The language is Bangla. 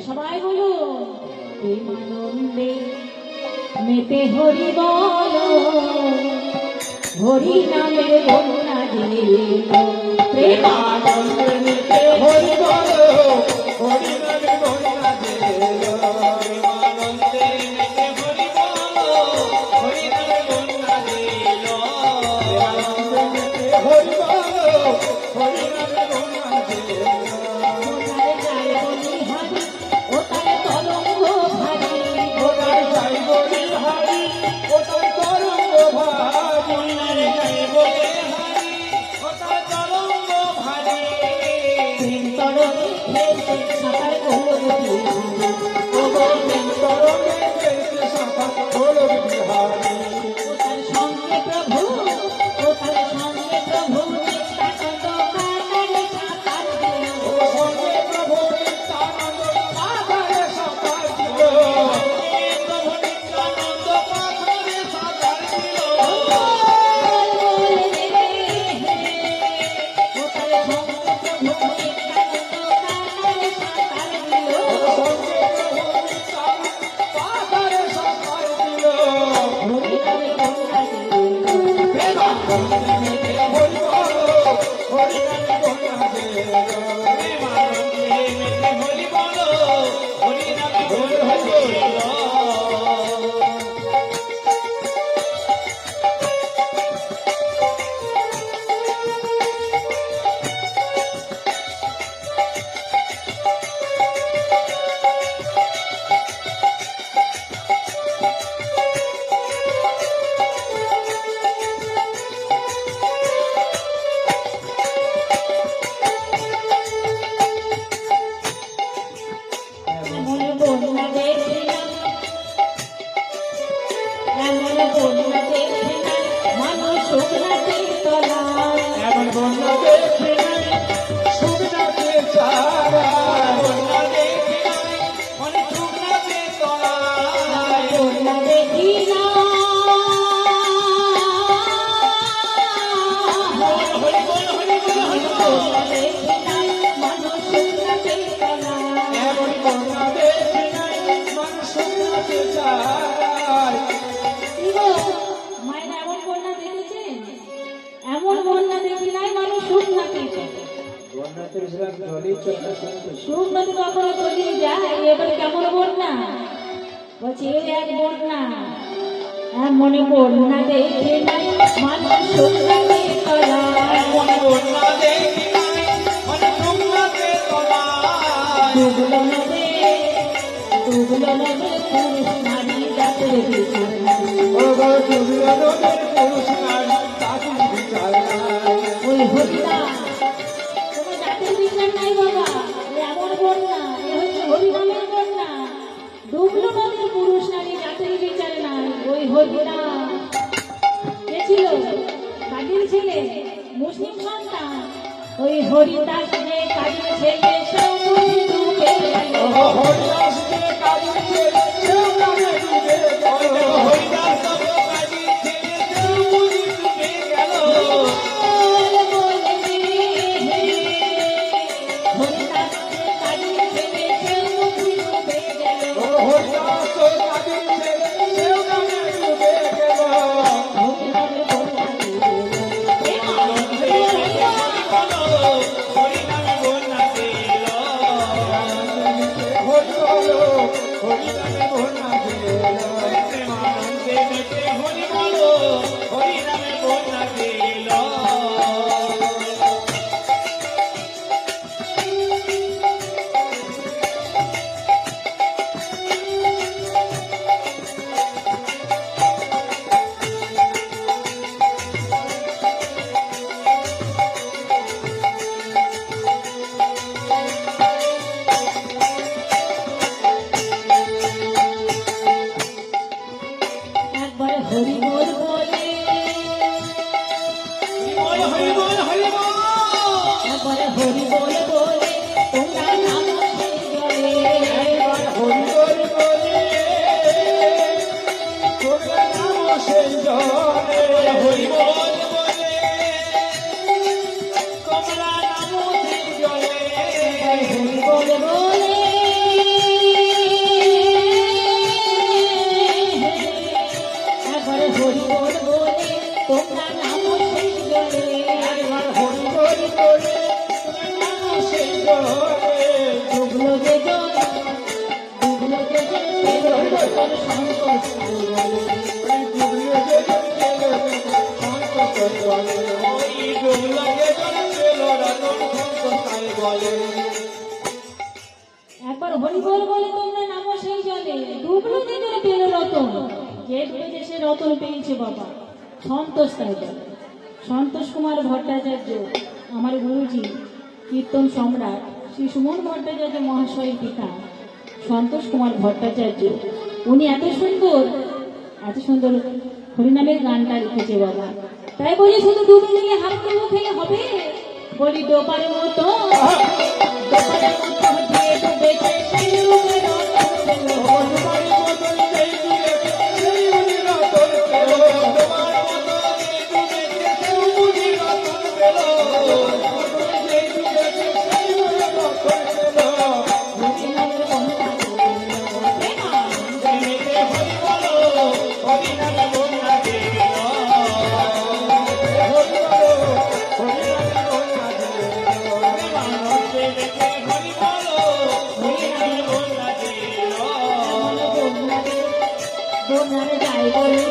সবাই বলুন প্রেমানন্দে মেতে হরি বল, হরি নামের বন্যা দিল। প্রেমানন্দে মেতে হরি বল, হরি নামের বন্যা দিল। প্রেমানন্দে মেতে হরি বল, হরি নামের বন্যা দিল। প্রেমানন্দে মেতে হরি বল, হরি নামের বন্যা দিল। ওটারে যাই বলি হারি, ওটারে তরঙ্গ ভারী, ওটার যাই বলি হারি, ওটার তরঙ্গ ভারী। ওটারে যাই বলি হারি, ওটার তরঙ্গ ভারী। প্রেম তরঙ্গে খেলছে সাঁতার গৌরবী, ওগো প্রেম তরঙ্গে খেলছে সাঁতার গৌরব বিহারী। ওটার সঙ্গে প্রভু, ওটার সঙ্গে প্রভু নিত্যানন্দ কাটারে সাঁতার দিল। ও সঙ্গে প্রভু নিত্যানন্দ পাথরে সাঁতার দিল। প্রভু নিত্যানন্দ পাথরে সাঁতার দিল। এমন বন্যা দেখে নাই শুকনাতে চারা। বন্যা দেখে নাই মানে শুকনাতে তলায়। হরি বল হরি বল হরি বল। এমন বন্যা দেখে নাই মানুষ শুকনাতে চারায়। মায়েরা এমন বন্যা দেখেছেন? এমন বন্যা দেখি নাই, মানুষ সুখ না পেয়েছে। বন্যাতে বেশিরভাগ জলই চলে শুনতে। সুখ নদী কখনো তলিয়ে যায়, এবার কেমন বন্যা বলছে, এই এক বন্যা। মনে বন্যা দেখে নাই মানুষ সুখ না পেয়ে তলায়। এমন বন্যা দেখে নাই মানে শুকনাতে তলায়। ডুবলো নদে, ডুবলো নদে পুরুষ নারী জাতের বিচার নাই। ওগো ডুবলো নদীর পুরুষ নারী জাতির বিচার নাই। ওই হরিদা কোনো জাতির বিচার নাই বাবা, এ এমন বন্যা, এ হচ্ছে হরিনামের বন্যা। ডুবলো নদীর পুরুষ নারী জাতির বিচার নাই। ওই হরিদা কে ছিল? কাজীর ছেলে, মুসলিম সন্তান। ওই হরিদাস যে কাজীর ছেলে, সেও বুঝি ডুবে গেল। ওগো হরিদাস যে কাজীর ছেলে সেও নামে ডুবে গেল। হরিদাস যে কাজীর ছেলে সেও বুঝি ডুবে গেল। হরিদাস যে কাজীর ছেলে, সেও বুঝি ডুবে গেল। ওগো হরিদাস যে কাজীর ছেলে সেও নামে ডুবে গেল। হরিনামের বন্যা দিল। আনন্দে হরি বল, হরি নামে বন্যা দিল। হরি বল, হরি নামে বন্যা দিল। প্রেমানন্দে মেতে হরি বল, হরি নামে বন্যা দিল। একবার হরি বল বলে, হরি বল, হরি বল, হরি বল। একবার হরি বল বলে তোমরা নামো সেই জলে। একবার হরি বল বলে তোমরা নামো সেই জলে। হরি বল বলে তোমরা নামো সেই জলে। একবার হরি বল বলে তোর সন্তোষ তাই বলে। ওই ডুবলাকে জন পেল রতন সন্তোষাই বলে। একবার হরিবল বলে তোমরা নামো সেই জলে, ডুবলো যে জলে পেল রতন, যে ডুবেছে সে রতন পেয়েছে বাবা, সন্তোষ তাই বলে। সন্তোষ কুমার ভট্টাচার্য আমার গুরুজি, কীর্তন সম্রাট শ্রী সুমন ভট্টাচার্য মহাশয়ের পিতা সন্তোষ কুমার ভট্টাচার্য, উনি এত সুন্দর হরিনামের গানটা লিখেছে বাবা। তাই বলি শুধু ডুবে নিয়ে হাত তুলো খেলে হবে, বলি ডোবার মতো দিয়ে ডুবেছে সেই রূপে রতন পেল। তোমার মতন সেই ডুবেছে সেই বুঝি রতন পেল। তোমার মতন যে ডুবেছে সেই বুঝি রতন পেল। সেই ডুবেছে সেই বুঝি রতন পেল। হরিনামের কন্যা প্রেমেতে হরি বলো, হরিনামে বন্যা দিল। হরি বলো, হরিনামে বন্যা দিল। প্রেমানন্দে দেখে হরি বলো, হরিনামে বন্যা দিল। বন্যারে যাই বলে